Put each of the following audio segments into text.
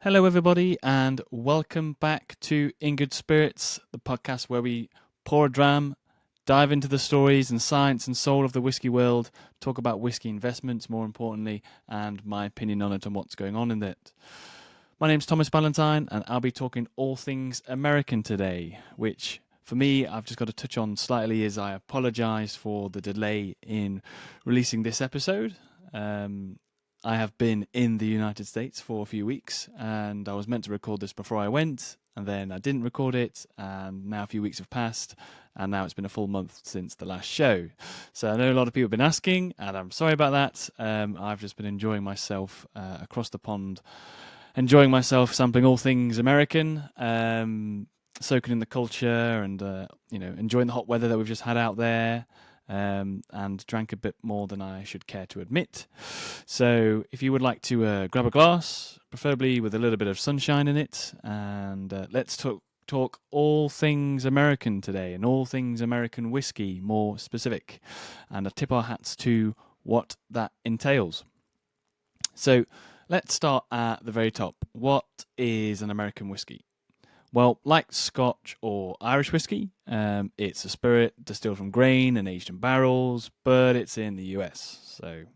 Hello, everybody, and welcome back to In Good Spirits, the podcast where we pour a dram, dive into the stories and science and soul of the whiskey world, talk about whiskey investments, more importantly, and my opinion on it and what's going on in it. My name's Thomas Ballantyne, and I'll be talking all things American today, which for me, I've just got to touch on slightly as I apologise for the delay in releasing this episode. I have been in the United States for a few weeks, and I was meant to record this before I went, and then I didn't record it, and now a few weeks have passed, and now it's been a full month since the last show. So I know a lot of people have been asking, and I'm sorry about that. I've just been enjoying myself across the pond, enjoying myself, sampling all things American, soaking in the culture, and enjoying the hot weather that we've just had out there. And drank a bit more than I should care to admit. So if you would like to grab a glass, preferably with a little bit of sunshine in it, and let's talk all things American today, and all things American whiskey, more specific, and I tip our hats to what that entails. So let's start at the very top. What is an American whiskey? Well, like Scotch or Irish whiskey, it's a spirit distilled from grain and aged in barrels, but it's in the US. So,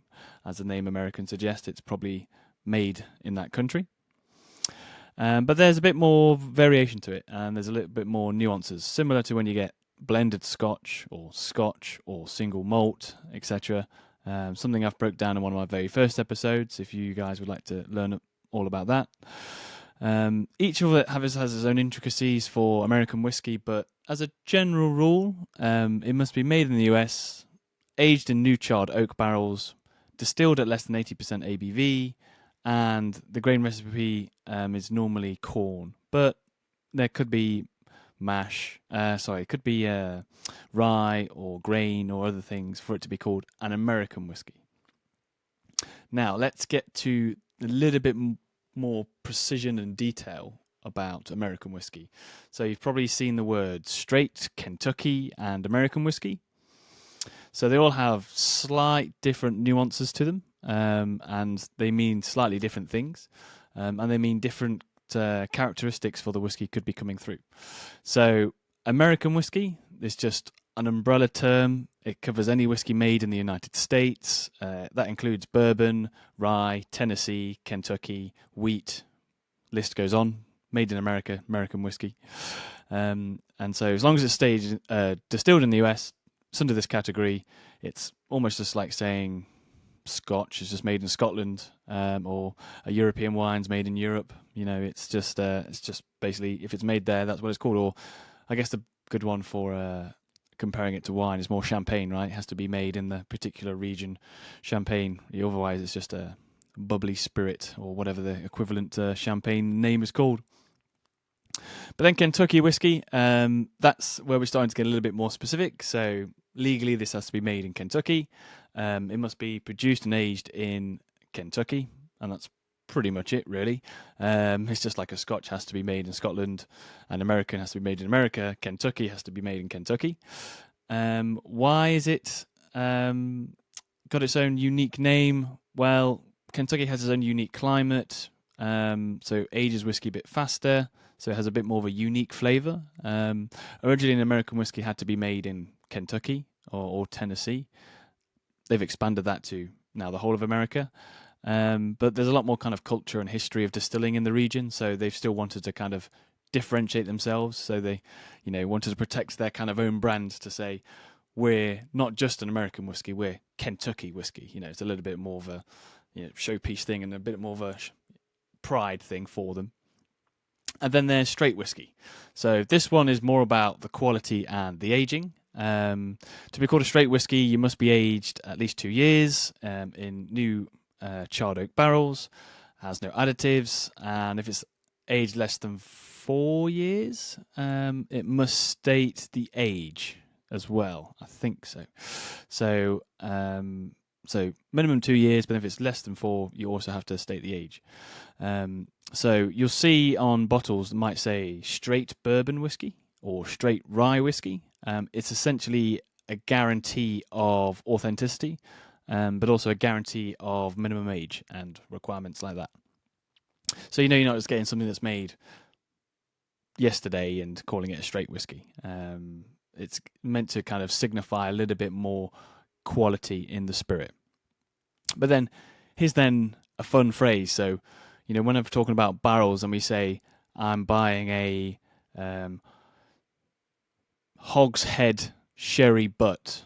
as the name American suggests, it's probably made in that country. But there's a bit more variation to it, and there's a little bit more nuances, similar to when you get blended Scotch or single malt, etc. Something I've broke down in one of my very first episodes, if you guys would like to learn all about that. Each of it has its own intricacies for American whiskey, but as a general rule, it must be made in the US, aged in new charred oak barrels, distilled at less than 80% ABV, and the grain recipe is normally corn, but there could be it could be rye or grain or other things for it to be called an American whiskey. Now, let's get to a little bit more precision and detail about American whiskey. So you've probably seen the words straight, Kentucky, and American whiskey. So they all have slight different nuances to them, and they mean slightly different things, and they mean different characteristics for the whiskey could be coming through. So American whiskey is just an umbrella term. It covers any whiskey made in the United States. That includes bourbon, rye, Tennessee, Kentucky, wheat. List goes on. Made in America, American whiskey. And so as long as it's distilled in the US, it's under this category. It's almost just like saying Scotch is just made in Scotland, or a European wine's made in Europe. It's just basically, if it's made there, that's what it's called. Or I guess the good one for comparing it to wine is more champagne, right? It has to be made in the particular region. Champagne, otherwise it's just a bubbly spirit or whatever the equivalent champagne name is called. But then Kentucky whiskey, that's where we're starting to get a little bit more specific. So legally, this has to be made in Kentucky. It must be produced and aged in Kentucky, and that's pretty much it, really. It's just like a Scotch has to be made in Scotland, and American has to be made in America. Kentucky has to be made in Kentucky. Why is it got its own unique name? Well, Kentucky has its own unique climate, so ages whiskey a bit faster, so it has a bit more of a unique flavour. Originally, an American whiskey had to be made in Kentucky or Tennessee. They've expanded that to now the whole of America. But there's a lot more kind of culture and history of distilling in the region, so they've still wanted to kind of differentiate themselves. So they, wanted to protect their kind of own brand to say, we're not just an American whiskey, we're Kentucky whiskey. It's a little bit more of a showpiece thing and a bit more of a pride thing for them. And then there's straight whiskey. So this one is more about the quality and the aging. To be called a straight whiskey, you must be aged at least 2 years in new charred oak barrels, has no additives, and if it's aged less than 4 years, it must state the age as well. I think so. So minimum 2 years, but if it's less than 4, you also have to state the age. So you'll see on bottles that might say straight bourbon whiskey or straight rye whiskey. It's essentially a guarantee of authenticity, but also a guarantee of minimum age and requirements like that. So you're not just getting something that's made yesterday and calling it a straight whiskey. It's meant to kind of signify a little bit more quality in the spirit. But then here's then a fun phrase. So, when I'm talking about barrels and we say I'm buying a hogshead sherry butt,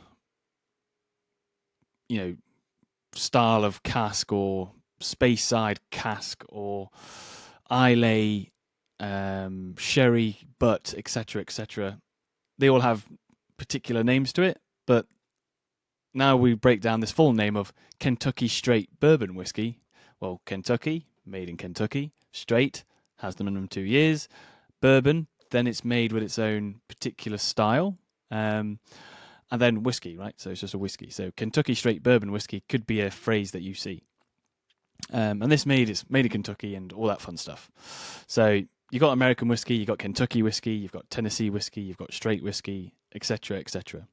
style of cask or space side cask or Islay sherry butt, etc., etc. They all have particular names to it, but now we break down this full name of Kentucky Straight Bourbon Whiskey. Well, Kentucky, made in Kentucky, straight, has the minimum 2 years. Bourbon, then it's made with its own particular style. And then whiskey, right? So it's just a whiskey. So Kentucky Straight Bourbon Whiskey could be a phrase that you see. And this it's made in Kentucky and all that fun stuff. So you've got American whiskey, you've got Kentucky whiskey, you've got Tennessee whiskey, you've got straight whiskey, etc., etc.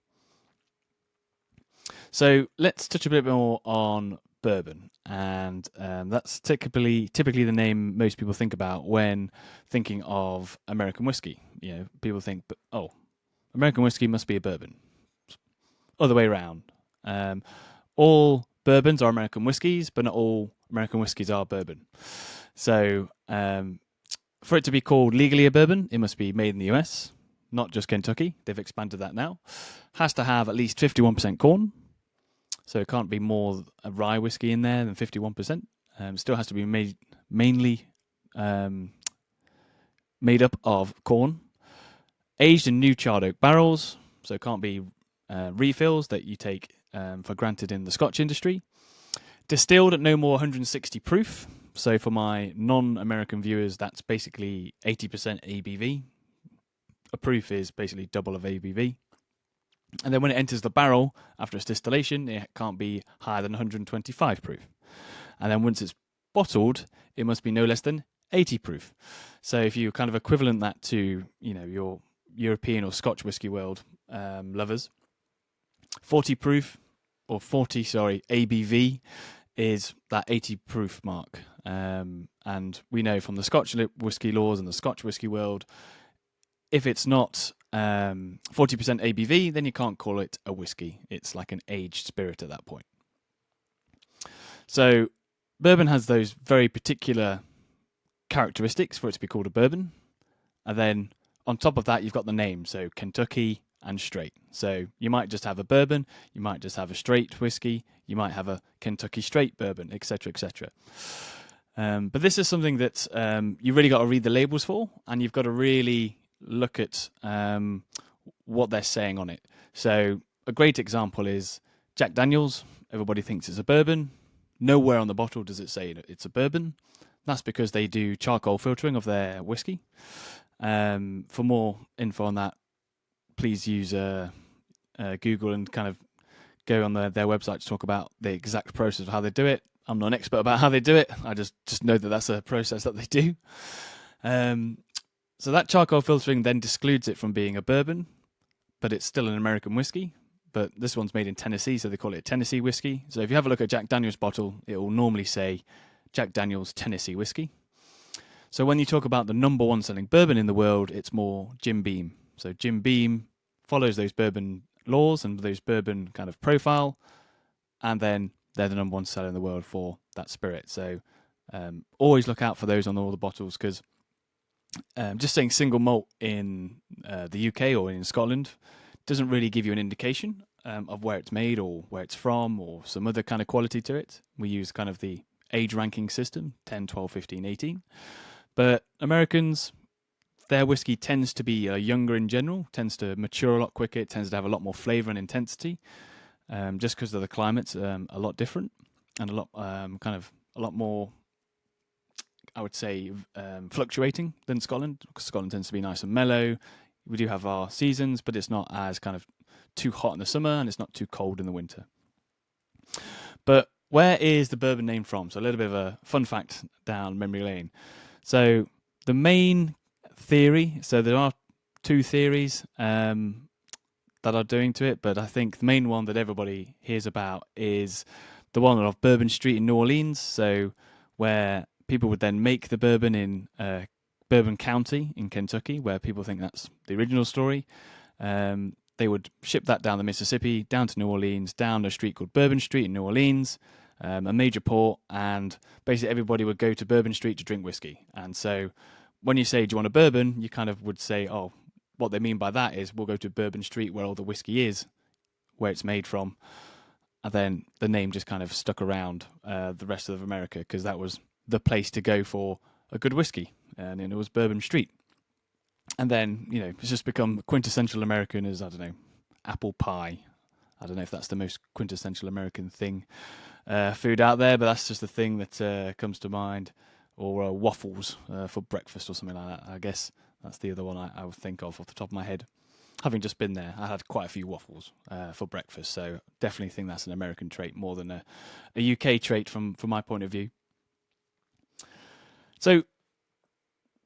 So let's touch a bit more on bourbon, and that's typically the name most people think about when thinking of American whiskey. People think, oh, American whiskey must be a bourbon. Other way around. All bourbons are American whiskies, but not all American whiskies are bourbon. So for it to be called legally a bourbon, it must be made in the US, not just Kentucky. They've expanded that now. Has to have at least 51% corn. So it can't be more a rye whiskey in there than 51%. Still has to be mainly made up of corn. Aged in new charred oak barrels, so it can't be refills that you take for granted in the Scotch industry. Distilled at no more 160 proof. So for my non-American viewers, that's basically 80% ABV. A proof is basically double of ABV. And then when it enters the barrel after its distillation, it can't be higher than 125 proof. And then once it's bottled, it must be no less than 80 proof. So if you kind of equivalent that to, your European or Scotch whiskey world lovers, 40 proof or 40, ABV is that 80 proof mark. And we know from the Scotch whiskey laws and the Scotch whiskey world, if it's not 40% ABV, then you can't call it a whiskey. It's like an aged spirit at that point. So bourbon has those very particular characteristics for it to be called a bourbon. And then on top of that, you've got the name. So Kentucky and straight. So you might just have a bourbon, you might just have a straight whiskey, you might have a Kentucky straight bourbon, etc., etc. But this is something that you really got to read the labels for, and you've got to really look at what they're saying on it. So a great example is Jack Daniels. Everybody thinks it's a bourbon. Nowhere on the bottle does it say it's a bourbon. That's because they do charcoal filtering of their whiskey. For more info on that, please use Google and kind of go on their website to talk about the exact process of how they do it. I'm not an expert about how they do it. I just know that that's a process that they do. So that charcoal filtering then excludes it from being a bourbon, but it's still an American whiskey. But this one's made in Tennessee, so they call it a Tennessee whiskey. So if you have a look at Jack Daniel's bottle, it will normally say Jack Daniel's Tennessee whiskey. So when you talk about the number one selling bourbon in the world, it's more Jim Beam. So Jim Beam follows those bourbon laws and those bourbon kind of profile, and then they're the number one seller in the world for that spirit. So always look out for those on all the bottles, because just saying single malt in the UK or in Scotland doesn't really give you an indication of where it's made or where it's from or some other kind of quality to it. We use kind of the age ranking system, 10, 12, 15, 18. But Americans, their whiskey tends to be younger in general, tends to mature a lot quicker, it tends to have a lot more flavour and intensity, just because of the climate's a lot different and a lot more, I would say, fluctuating than Scotland. Scotland tends to be nice and mellow. We do have our seasons, but it's not as kind of too hot in the summer and it's not too cold in the winter. But where is the bourbon name from? So a little bit of a fun fact down memory lane. So the main theory, so there are two theories that are doing to it, but I think the main one that everybody hears about is the one of Bourbon Street in New Orleans. So where people would then make the bourbon in Bourbon County in Kentucky, where people think that's the original story. They would ship that down the Mississippi, down to New Orleans, down a street called Bourbon Street in New Orleans, a major port, and basically everybody would go to Bourbon Street to drink whiskey. And so when you say, do you want a bourbon, you kind of would say, oh, what they mean by that is we'll go to Bourbon Street where all the whiskey is, where it's made from. And then the name just kind of stuck around the rest of America because that was the place to go for a good whiskey. And it was Bourbon Street. And then, it's just become quintessential American as, I don't know, apple pie. I don't know if that's the most quintessential American thing, food out there, but that's just the thing that comes to mind. Or waffles for breakfast or something like that. I guess that's the other one I would think of off the top of my head. Having just been there, I had quite a few waffles for breakfast, so definitely think that's an American trait more than a UK trait from my point of view. So,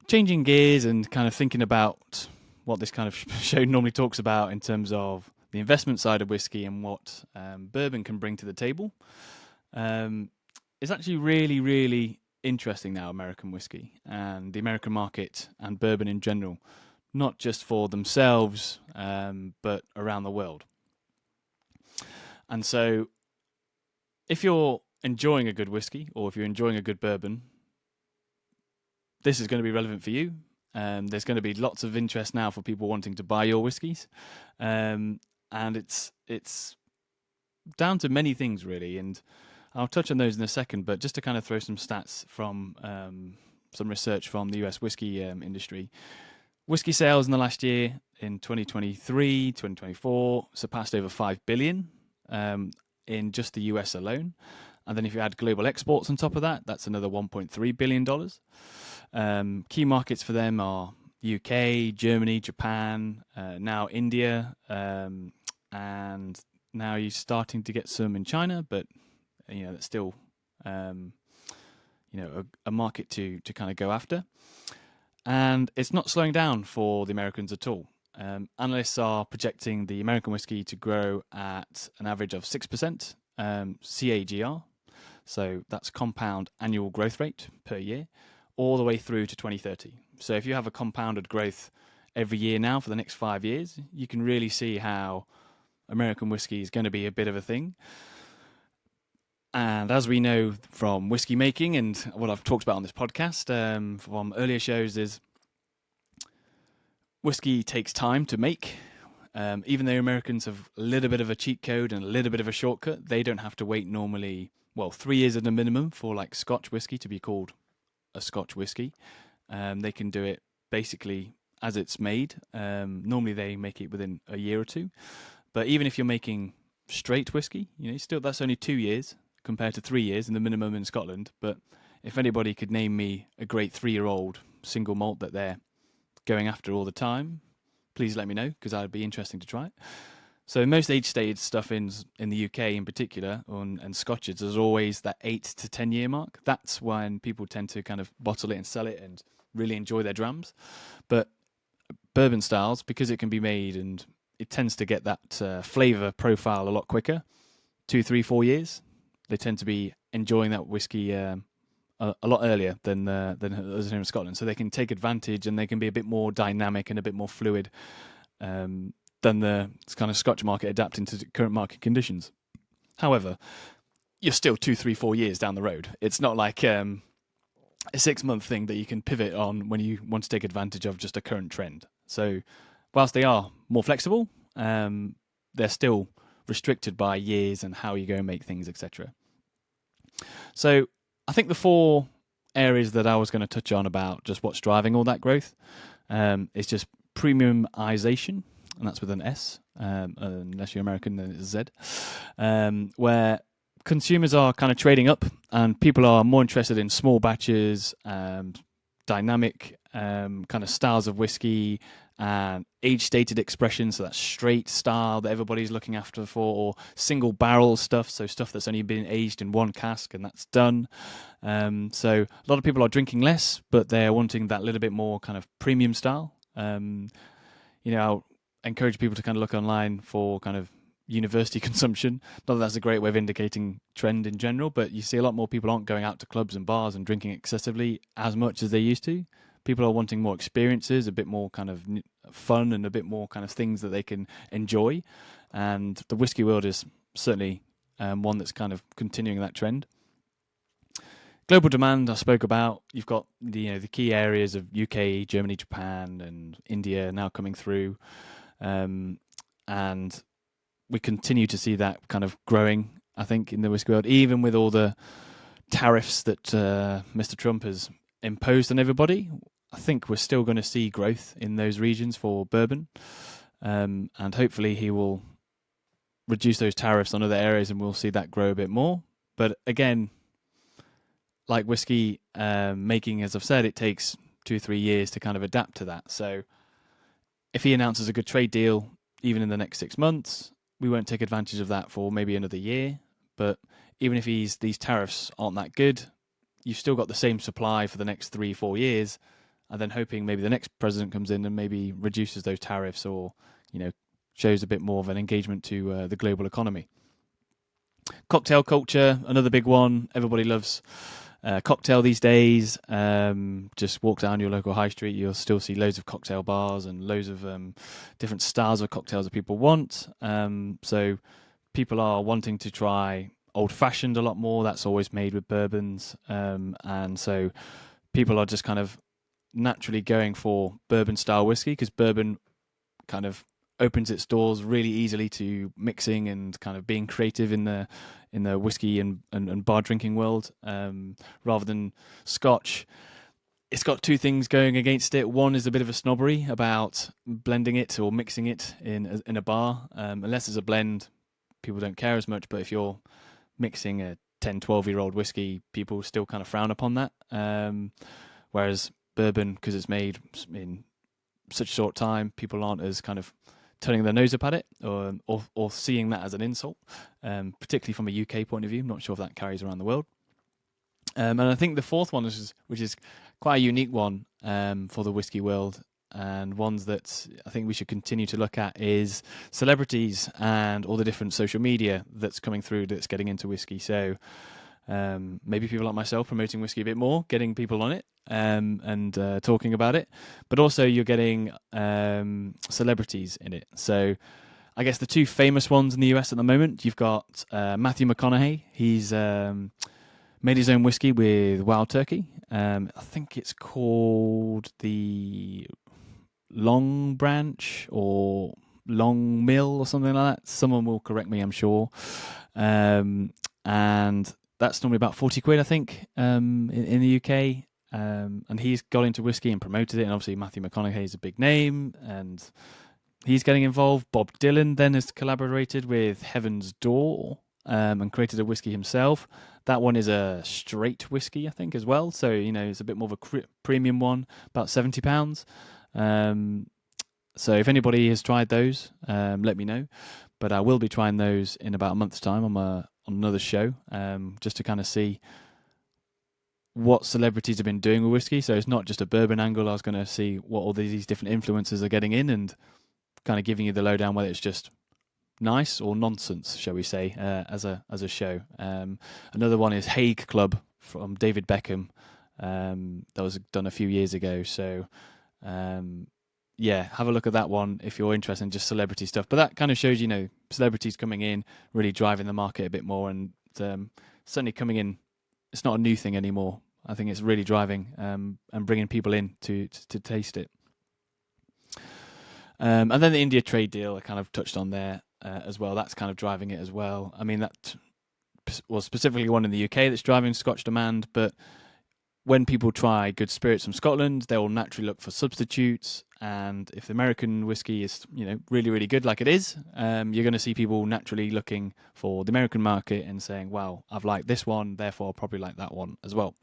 changing gears and kind of thinking about what this kind of show normally talks about in terms of the investment side of whiskey and what bourbon can bring to the table, it's actually really, really interesting now, American whiskey and the American market and bourbon in general, not just for themselves, but around the world. And so if you're enjoying a good whiskey or if you're enjoying a good bourbon, this is going to be relevant for you. There's going to be lots of interest now for people wanting to buy your whiskies. And it's down to many things, really. And I'll touch on those in a second, but just to kind of throw some stats from some research from the US whiskey industry. Whiskey sales in the last year, in 2023, 2024, surpassed over 5 billion in just the US alone. And then if you add global exports on top of that, that's another $1.3 billion. Key markets for them are UK, Germany, Japan, now India, and now you're starting to get some in China, but that's still a market to kind of go after. And it's not slowing down for the Americans at all. Analysts are projecting the American whiskey to grow at an average of 6% CAGR. So that's compound annual growth rate per year, all the way through to 2030. So if you have a compounded growth every year now for the next 5 years, you can really see how American whiskey is going to be a bit of a thing. And as we know from whiskey making and what I've talked about on this podcast from earlier shows is whiskey takes time to make. Even though Americans have a little bit of a cheat code and a little bit of a shortcut, they don't have to wait normally, 3 years at a minimum for like Scotch whiskey to be called a Scotch whiskey. They can do it basically as it's made. Normally they make it within a year or two. But even if you're making straight whiskey, still that's only 2 years compared to 3 years in the minimum in Scotland. But if anybody could name me a great 3-year-old single malt that they're going after all the time, please let me know, because that would be interesting to try. So most age-stated stuff in the UK in particular, and Scotches, there's always that 8 to 10 year mark. That's when people tend to kind of bottle it and sell it and really enjoy their drams. But bourbon styles, because it can be made and it tends to get that flavour profile a lot quicker, 2, 3, 4 years, they tend to be enjoying that whiskey a lot earlier than others here in Scotland. So they can take advantage and they can be a bit more dynamic and a bit more fluid than the kind of Scotch market adapting to current market conditions. However, you're still 2, 3, 4 years down the road. It's not like a 6-month thing that you can pivot on when you want to take advantage of just a current trend. So whilst they are more flexible, they're still restricted by years and how you go and make things, etc. So I think the 4 areas that I was going to touch on about just what's driving all that growth is just premiumization, and that's with an S, unless you're American, then it's Z, where consumers are kind of trading up and people are more interested in small batches, dynamic kind of styles of whiskey, and age-stated expressions, so that straight style that everybody's looking after for, or single barrel stuff, so stuff that's only been aged in one cask and that's done. So a lot of people are drinking less, but they're wanting that little bit more kind of premium style. I'll encourage people to kind of look online for kind of university consumption. Not that that's a great way of indicating trend in general, but you see a lot more people aren't going out to clubs and bars and drinking excessively as much as they used to. People are wanting more experiences, a bit more kind of fun, and a bit more kind of things that they can enjoy. And the whiskey world is certainly one that's kind of continuing that trend. Global demand I spoke about. You've got the key areas of UK, Germany, Japan, and India now coming through, and we continue to see that kind of growing. I think in the whiskey world, even with all the tariffs that Mr. Trump has imposed on everybody, I think we're still going to see growth in those regions for bourbon, and hopefully he will reduce those tariffs on other areas, and we'll see that grow a bit more. But again, like whiskey making, as I've said, it takes 2-3 years to kind of adapt to that. So if he announces a good trade deal, even in the next 6 months, we won't take advantage of that for maybe another year. But even if these tariffs aren't that good, you've still got the same supply for the next 3-4 years, and then hoping maybe the next president comes in and maybe reduces those tariffs, or shows a bit more of an engagement to the global economy. Cocktail culture, another big one. Everybody loves cocktail these days. Just walk down your local high street, you'll still see loads of cocktail bars and loads of different styles of cocktails that people want. So people are wanting to try old-fashioned a lot more. That's always made with bourbons. And so people are just kind of naturally going for bourbon-style whiskey, because bourbon kind of opens its doors really easily to mixing and kind of being creative in the whiskey and bar drinking world, rather than Scotch. It's got two things going against it. One is a bit of a snobbery about blending it or mixing it in a bar. Unless it's a blend, people don't care as much. But if you're mixing a 10-12-year-old whiskey, people still kind of frown upon that. Whereas bourbon, because it's made in such a short time, people aren't as kind of turning their nose up at it or seeing that as an insult, particularly from a UK point of view. I'm not sure if that carries around the world. And I think the fourth one, which is quite a unique one for the whiskey world, and ones that I think we should continue to look at, is celebrities and all the different social media that's coming through that's getting into whiskey. So maybe people like myself promoting whiskey a bit more, getting people on it and talking about it, but also you're getting celebrities in it. So I guess the two famous ones in the US at the moment, you've got Matthew McConaughey. He's made his own whiskey with Wild Turkey. I think it's called the Long Branch or Long Mill or something like that. Someone will correct me, I'm sure. And that's normally about 40 quid, I think, in the UK. And he's got into whiskey and promoted it. And obviously Matthew McConaughey is a big name and he's getting involved. Bob Dylan then has collaborated with Heaven's Door and created a whiskey himself. That one is a straight whiskey, I think, as well. So, it's a bit more of a premium one, about £70. So if anybody has tried those, let me know. But I will be trying those in about a month's time on another show, just to kind of see what celebrities have been doing with whiskey. So it's not just a bourbon angle. I was going to see what all these different influencers are getting in and kind of giving you the lowdown, whether it's just nice or nonsense, shall we say, as a show. Another one is Hague Club from David Beckham. That was done a few years ago. So have a look at that one if you're interested in just celebrity stuff. But that kind of shows, celebrities coming in, really driving the market a bit more, and certainly coming in. It's not a new thing anymore. I think it's really driving and bringing people in to taste it. And then the India trade deal I kind of touched on there as well. That's kind of driving it as well. I mean, that was specifically one in the UK that's driving Scotch demand, but when people try good spirits from Scotland, they will naturally look for substitutes. And if the American whiskey is, really, really good, like it is, you're going to see people naturally looking for the American market and saying, well, I've liked this one, therefore I'll probably like that one as well.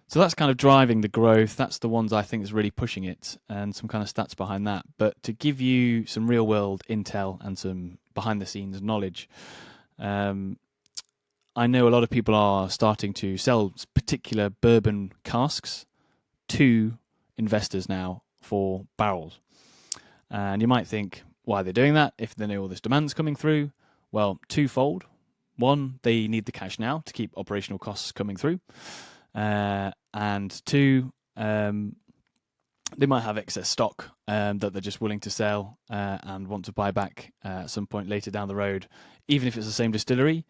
So that's kind of driving the growth. That's the ones I think is really pushing it, and some kind of stats behind that. But to give you some real world intel and some behind the scenes knowledge, I know a lot of people are starting to sell particular bourbon casks to investors now for barrels. And you might think, Why are they doing that if they know all this demand's coming through? Well, twofold. One, they need the cash now to keep operational costs coming through. And two, they might have excess stock that they're just willing to sell and want to buy back at some point later down the road. Even if it's the same distillery,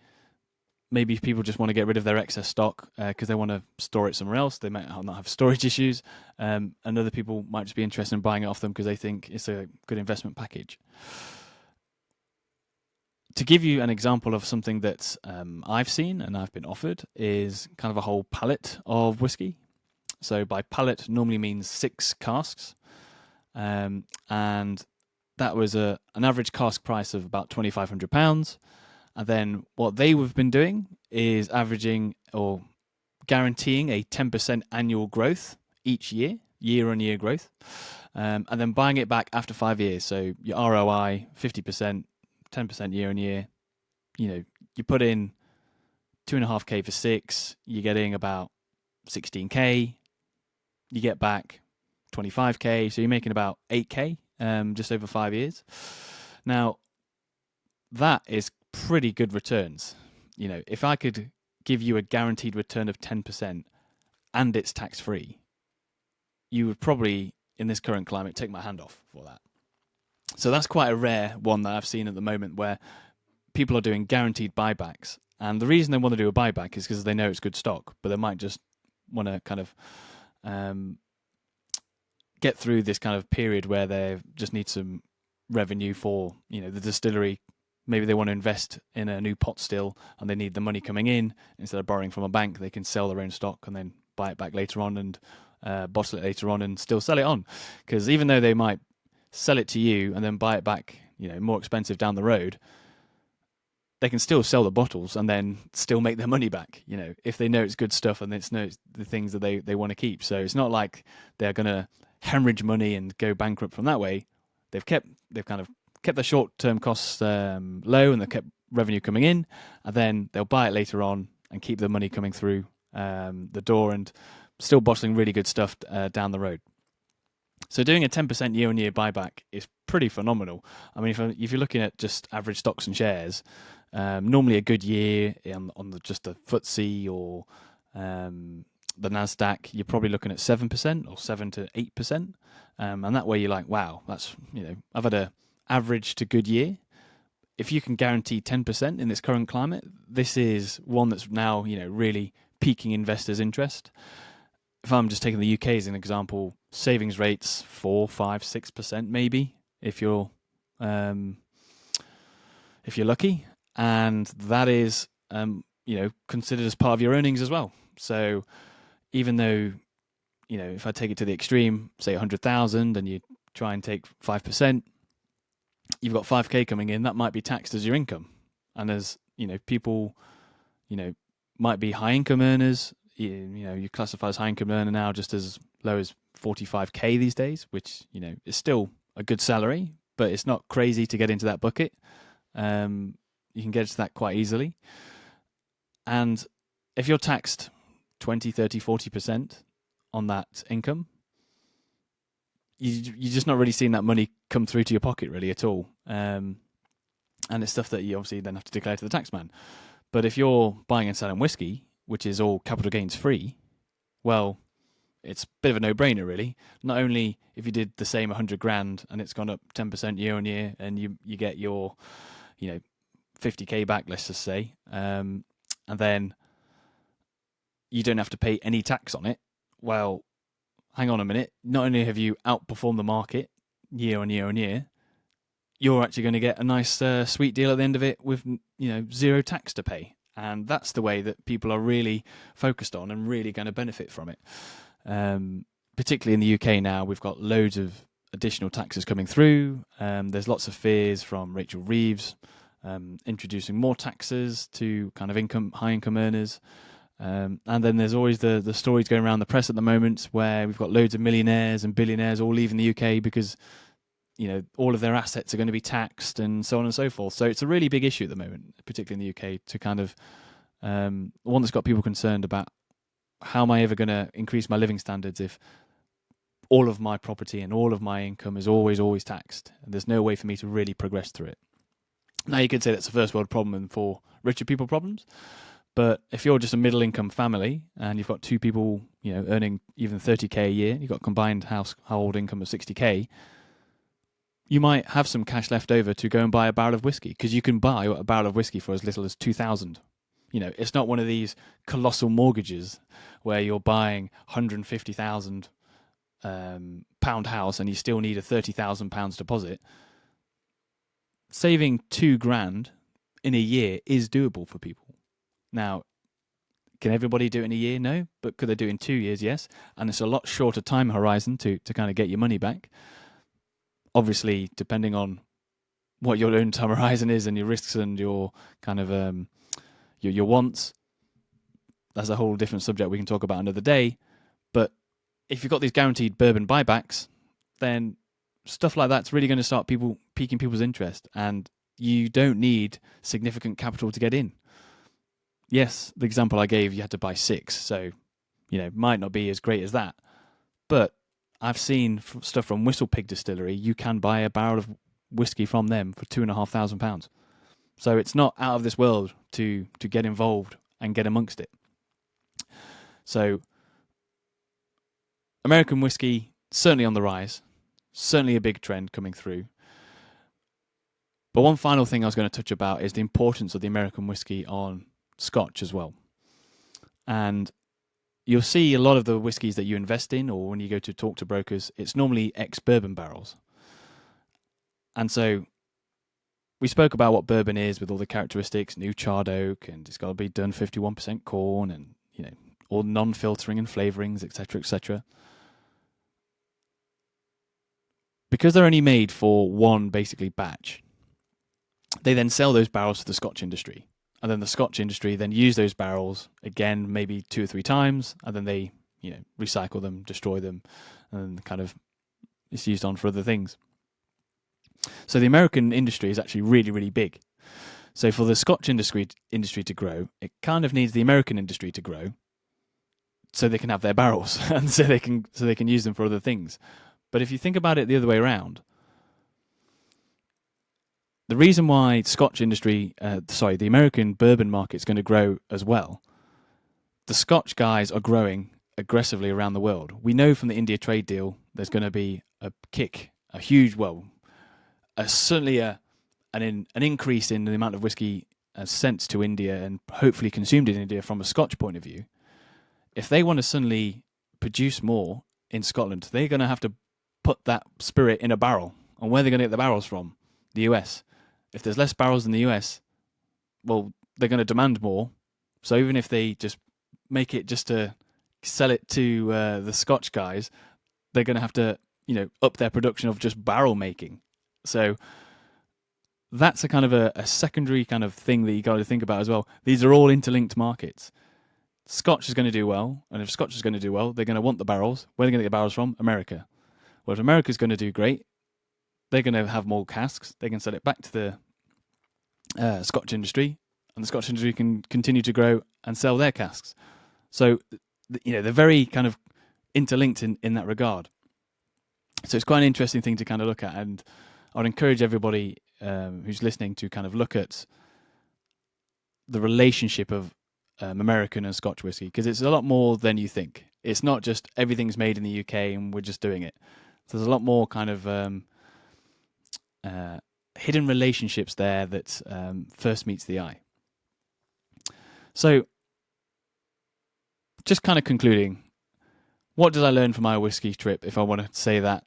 maybe people just want to get rid of their excess stock because they want to store it somewhere else. They might not have storage issues. And other people might just be interested in buying it off them because they think it's a good investment package. To give you an example of something that I've seen and I've been offered is kind of a whole pallet of whiskey. So by pallet normally means 6 casks. And that was an average cask price of about £2,500. And then what they have been doing is averaging or guaranteeing a 10% annual growth each year, year-on-year growth, and then buying it back after 5 years. So your ROI, 50%, 10% year-on-year. You put in 2.5K for 6, you're getting about 16K. You get back 25K, so you're making about 8K just over 5 years. Now, that is pretty good returns. If I could give you a guaranteed return of 10% and it's tax-free, you would probably, in this current climate, take my hand off for that. So that's quite a rare one that I've seen at the moment where people are doing guaranteed buybacks. And the reason they want to do a buyback is because they know it's good stock, but they might just want to kind of get through this kind of period where they just need some revenue for the distillery. Maybe they want to invest in a new pot still and they need the money coming in. Instead of borrowing from a bank, they can sell their own stock and then buy it back later on and bottle it later on and still sell it on. Because even though they might sell it to you and then buy it back more expensive down the road, they can still sell the bottles and then still make their money back, if they know it's good stuff and it's the things that they want to keep. So it's not like they're going to hemorrhage money and go bankrupt from that way. They've kind of kept their short-term costs low and they've kept revenue coming in, and then they'll buy it later on and keep the money coming through the door and still bottling really good stuff down the road. So doing a 10% year-on-year buyback is pretty phenomenal. I mean, if you're looking at just average stocks and shares, normally a good year on just the FTSE or the NASDAQ, you're probably looking at 7% or 7 to 8%. And that way you're like, wow, that's, I've had a average to good year. If you can guarantee 10% in this current climate, this is one that's now, really piquing investors' interest. If I'm just taking the UK as an example, savings rates 4, 5, 6% maybe if you're lucky, and that is considered as part of your earnings as well. So even though if I take it to the extreme, say 100,000, and you try and take 5%, you've got 5K coming in. That might be taxed as your income, and as people might be high income earners. You classify as high income earner now just as low as 45K these days, which is still a good salary, but it's not crazy to get into that bucket. You can get to that quite easily. And if you're taxed 20, 30, 40% on that income, you're just not really seeing that money come through to your pocket really at all. And it's stuff that you obviously then have to declare to the taxman. But if you're buying and selling whiskey, which is all capital gains free, well, it's a bit of a no-brainer really. Not only if you did the same 100 grand and it's gone up 10% year on year and you get your 50K back, let's just say, and then you don't have to pay any tax on it. Well, hang on a minute. Not only have you outperformed the market year on year on year, you're actually going to get a nice sweet deal at the end of it with zero tax to pay. And that's the way that people are really focused on and really going to benefit from it. Particularly in the UK now, we've got loads of additional taxes coming through. There's lots of fears from Rachel Reeves introducing more taxes to kind of high income earners. And then there's always the stories going around the press at the moment where we've got loads of millionaires and billionaires all leaving the UK because all of their assets are going to be taxed and so on and so forth. So it's a really big issue at the moment, particularly in the UK, to kind of one that's got people concerned about how am I ever going to increase my living standards if all of my property and all of my income is always taxed, and there's no way for me to really progress through it. Now, you could say that's a first world problem and for richer people problems, but if you're just a middle income family and you've got two people, earning even 30k a year, you've got combined household income of 60k, you might have some cash left over to go and buy a barrel of whiskey, because you can buy a barrel of whiskey for as little as 2,000. It's not one of these colossal mortgages where you're buying £150,000 pound house and you still need a £30,000 deposit. Saving £2,000 in a year is doable for people. Now, can everybody do it in a year? No. But could they do it in 2 years? Yes. And it's a lot shorter time horizon to kind of get your money back. Obviously, depending on what your own time horizon is and your risks and your kind of your wants, that's a whole different subject we can talk about another day. But if you've got these guaranteed bourbon buybacks, then stuff like that's really going to start piquing people's interest, and you don't need significant capital to get in. Yes, the example I gave, you had to buy 6, so might not be as great as that. But I've seen stuff from Whistle Pig Distillery. You can buy a barrel of whiskey from them for £2,500. So it's not out of this world to get involved and get amongst it. So American whiskey, certainly on the rise, certainly a big trend coming through. But one final thing I was going to touch about is the importance of the American whiskey on Scotch as well. And you'll see a lot of the whiskies that you invest in, or when you go to talk to brokers, it's normally ex-bourbon barrels. And so we spoke about what bourbon is with all the characteristics, new charred oak, and it's got to be done 51% corn, and all non-filtering and flavorings, etc., etc. Because they're only made for one basically batch, they then sell those barrels to the Scotch industry. And then the Scotch industry then use those barrels again, maybe 2 or 3 times, and then they, recycle them, destroy them, and kind of it's used on for other things. So the American industry is actually really, really big. So for the Scotch industry to grow, it kind of needs the American industry to grow, so they can have their barrels and so they can use them for other things. But if you think about it the other way around, the reason why the American bourbon market is going to grow as well, the Scotch guys are growing aggressively around the world. We know from the India trade deal, there's going to be certainly an increase in the amount of whiskey sent to India and hopefully consumed in India from a Scotch point of view. If they want to suddenly produce more in Scotland, they're going to have to put that spirit in a barrel. And where are they going to get the barrels from? The US. If there's less barrels in the US, well, they're going to demand more. So even if they just make it just to sell it to the Scotch guys, they're going to have to, up their production of just barrel making. So that's a kind of a secondary kind of thing that you got to think about as well. These are all interlinked markets. Scotch is going to do well, and if Scotch is going to do well, they're going to want the barrels. Where are they going to get the barrels from? America. Well, if America's going to do great, they're going to have more casks. They can sell it back to the Scotch industry, and the Scotch industry can continue to grow and sell their casks. So, they're very kind of interlinked in that regard. So it's quite an interesting thing to kind of look at, and I'd encourage everybody who's listening to kind of look at the relationship of American and Scotch whiskey, because it's a lot more than you think. It's not just everything's made in the UK and we're just doing it. So there's a lot more kind of hidden relationships there that first meets the eye. So just kind of concluding, what did I learn from my whiskey trip, if I want to say that?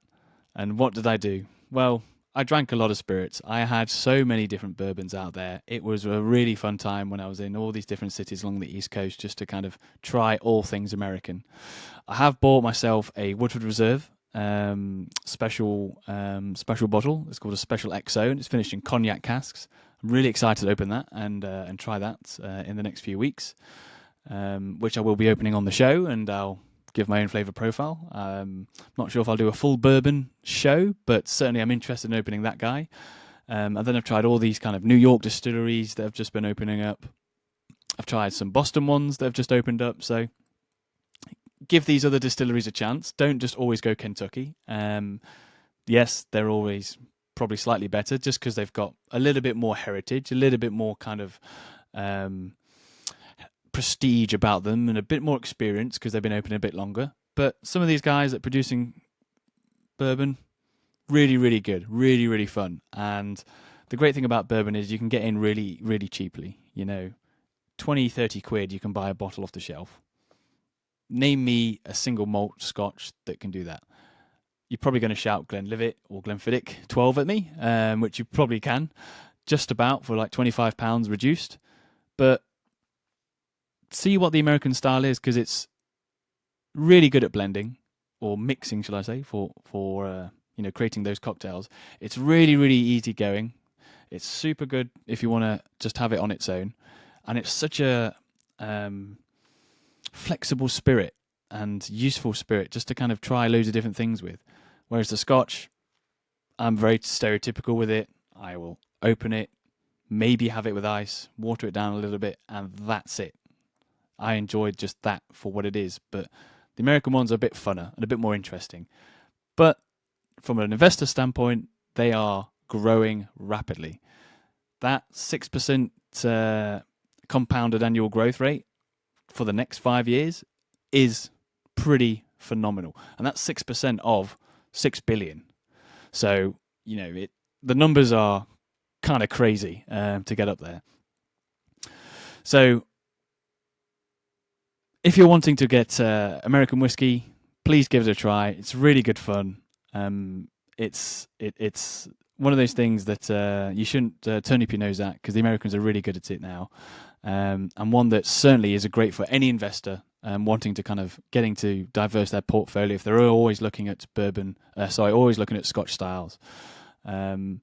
And what did I do? Well, I drank a lot of spirits. I had so many different bourbons out there. It was a really fun time when I was in all these different cities along the East Coast, just to kind of try all things American. I have bought myself a Woodford Reserve special bottle. It's called a Special XO, and it's finished in cognac casks. I'm really excited to open that and try that in the next few weeks, which I will be opening on the show, and I'll give my own flavour profile. Not sure if I'll do a full bourbon show, but certainly I'm interested in opening that guy. And then I've tried all these kind of New York distilleries that have just been opening up. I've tried some Boston ones that have just opened up. So give these other distilleries a chance. Don't just always go Kentucky. Yes, they're always probably slightly better just because they've got a little bit more heritage, a little bit more kind of prestige about them, and a bit more experience because they've been open a bit longer. But some of these guys that are producing bourbon, really, really good, really, really fun. And the great thing about bourbon is you can get in really, really cheaply. 20, 30 quid, you can buy a bottle off the shelf. Name me a single malt scotch that can do that. You're probably going to shout Glenlivet or Glenfiddich 12 at me, which you probably can, just about, for like £25 reduced. But see what the American style is, because it's really good at blending, or mixing, shall I say, for creating those cocktails. It's really, really easy going. It's super good if you want to just have it on its own. And it's such a flexible spirit and useful spirit just to kind of try loads of different things with. Whereas the Scotch, I'm very stereotypical with it. I will open it, maybe have it with ice, water it down a little bit, and that's it. I enjoyed just that for what it is. But the American ones are a bit funner and a bit more interesting. But from an investor standpoint, they are growing rapidly. That 6% compounded annual growth rate for the next 5 years is pretty phenomenal. And that's 6% of 6 billion. So, the numbers are kind of crazy to get up there. So, if you're wanting to get American whiskey, please give it a try. It's really good fun. It's one of those things that you shouldn't turn up your nose at, because the Americans are really good at it now. And one that certainly is great for any investor wanting to kind of getting to diverse their portfolio if they're always looking at always looking at Scotch styles. And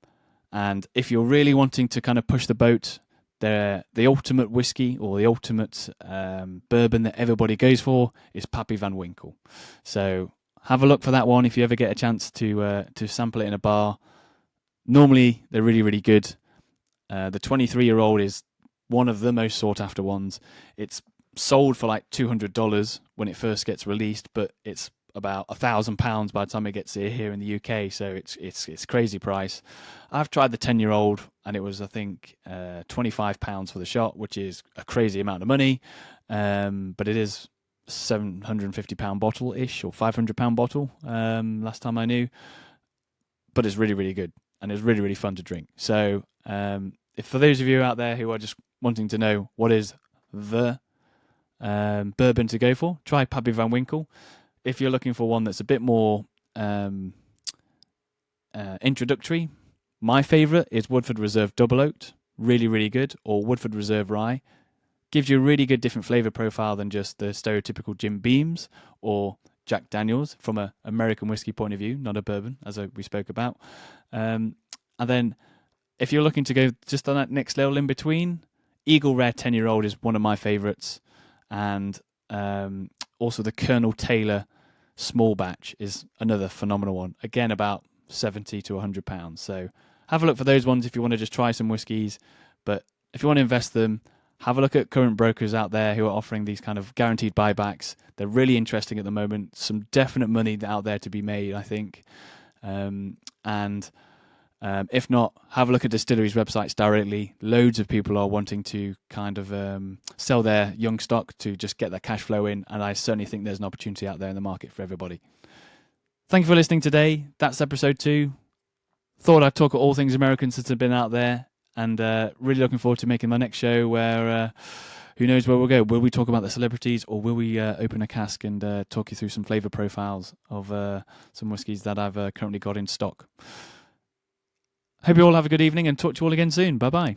if you're really wanting to kind of push the boat, the ultimate whiskey, or the ultimate bourbon that everybody goes for, is Pappy Van Winkle. So have a look for that one if you ever get a chance to sample it in a bar. Normally they're really, really good. The 23-year-old is one of the most sought after ones. It's sold for like $200 when it first gets released, but it's about £1,000 by the time it gets here in the UK. So it's crazy price. I've tried the 10-year-old, and it was, I think, £25 for the shot, which is a crazy amount of money. But it is £750 bottle-ish, or £500 bottle, last time I knew. But it's really, really good, and it's really, really fun to drink. So if for those of you out there who are just wanting to know what is the bourbon to go for, try Pappy Van Winkle. If you're looking for one that's a bit more introductory, my favourite is Woodford Reserve Double Oaked. Really, really good. Or Woodford Reserve Rye. Gives you a really good different flavour profile than just the stereotypical Jim Beams or Jack Daniels from an American whiskey point of view, not a bourbon, as we spoke about. And then if you're looking to go just on that next level in between, Eagle Rare 10-year-old is one of my favourites. And also the Colonel Taylor small batch is another phenomenal one. Again, about £70 to £100. So have a look for those ones if you want to just try some whiskies. But if you want to invest them, have a look at current brokers out there who are offering these kind of guaranteed buybacks. They're really interesting at the moment. Some definite money out there to be made, I think. If not, have a look at distilleries' websites directly. Loads of people are wanting to kind of sell their young stock to just get their cash flow in, and I certainly think there's an opportunity out there in the market for everybody. Thank you for listening today. That's episode 2. Thought I'd talk all things American since I've been out there, and really looking forward to making my next show where who knows where we'll go. Will we talk about the celebrities, or will we open a cask and talk you through some flavour profiles of some whiskies that I've currently got in stock? Hope you all have a good evening, and talk to you all again soon. Bye-bye.